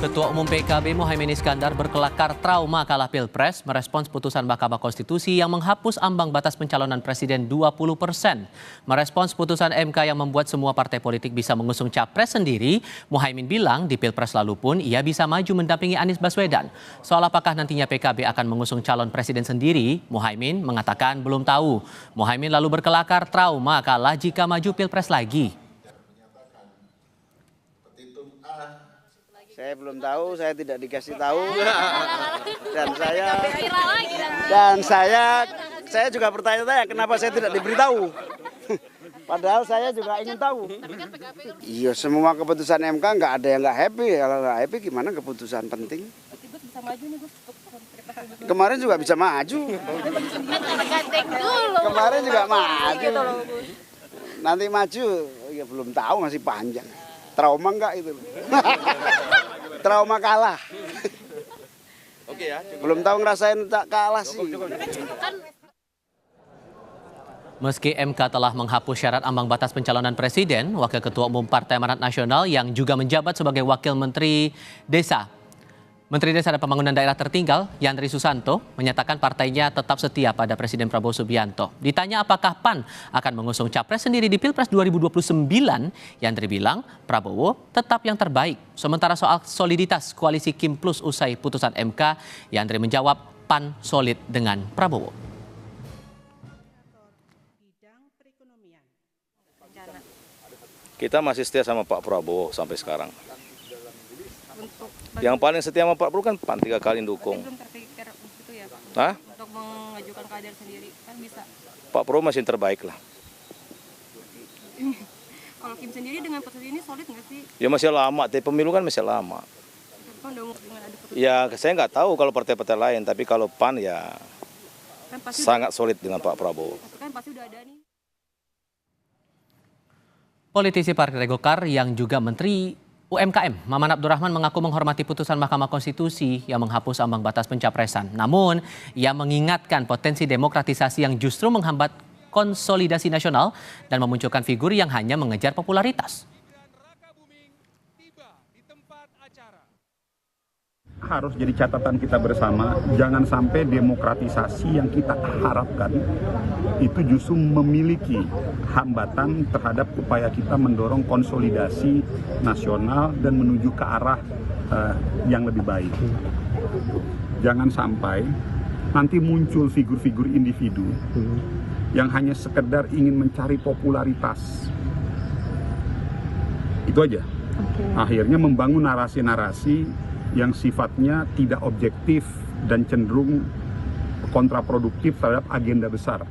Ketua Umum PKB Muhaimin Iskandar berkelakar trauma kalah Pilpres merespons putusan Mahkamah Konstitusi yang menghapus ambang batas pencalonan presiden 20%. Merespons putusan MK yang membuat semua partai politik bisa mengusung capres sendiri, Muhaimin bilang di Pilpres lalu pun ia bisa maju mendampingi Anies Baswedan. Soal apakah nantinya PKB akan mengusung calon presiden sendiri, Muhaimin mengatakan belum tahu. Muhaimin lalu berkelakar trauma kalah jika maju Pilpres lagi. Saya belum tahu, saya tidak dikasih tahu, dan saya juga bertanya-tanya kenapa saya tidak diberitahu. Padahal saya juga ingin tahu. Iya, semua keputusan MK nggak ada yang nggak happy. Kalau nggak happy gimana keputusan penting? Kemarin juga bisa maju. Kemarin juga maju. Nanti maju, ya belum tahu, masih panjang. Trauma nggak itu? Trauma kalah. Oke ya. Belum tahu ngerasain tak kalah sih. Meski MK telah menghapus syarat ambang batas pencalonan presiden, Wakil Ketua Umum Partai Amanat Nasional yang juga menjabat sebagai Wakil Menteri Desa dan Pembangunan Daerah Tertinggal, Yandri Susanto, menyatakan partainya tetap setia pada Presiden Prabowo Subianto. Ditanya apakah PAN akan mengusung capres sendiri di Pilpres 2029, Yandri bilang Prabowo tetap yang terbaik. Sementara soal soliditas koalisi Kim Plus usai putusan MK, Yandri menjawab PAN solid dengan Prabowo. Kita masih setia sama Pak Prabowo sampai sekarang. Yang paling setia sama Pak Prabowo kan PAN 3 kali dukung. Belum terpikir itu ya, Hah? untuk mengajukan kader sendiri kan bisa. Pak Prabowo masih terbaik lah. Kalau Kim sendiri dengan posisi ini solid nggak sih? Ya masih lama, tapi pemilu kan masih lama. Kan udah dengan ada putusan. Ya saya nggak tahu kalau partai-partai lain, tapi kalau PAN ya Kan pasti sangat solid dengan Pak Prabowo. kan pasti udah ada nih. Politisi Partai Golkar yang juga Menteri UMKM, Maman Abdurrahman mengaku menghormati putusan Mahkamah Konstitusi yang menghapus ambang batas pencapresan. Namun, ia mengingatkan potensi demokratisasi yang justru menghambat konsolidasi nasional dan memunculkan figur yang hanya mengejar popularitas. Harus jadi catatan kita bersama, jangan sampai demokratisasi yang kita harapkan itu justru memiliki hambatan terhadap upaya kita mendorong konsolidasi nasional dan menuju ke arah yang lebih baik. Jangan sampai nanti muncul figur-figur individu yang hanya sekedar ingin mencari popularitas. Itu aja. Akhirnya membangun narasi-narasi yang sifatnya tidak objektif dan cenderung kontraproduktif terhadap agenda besar.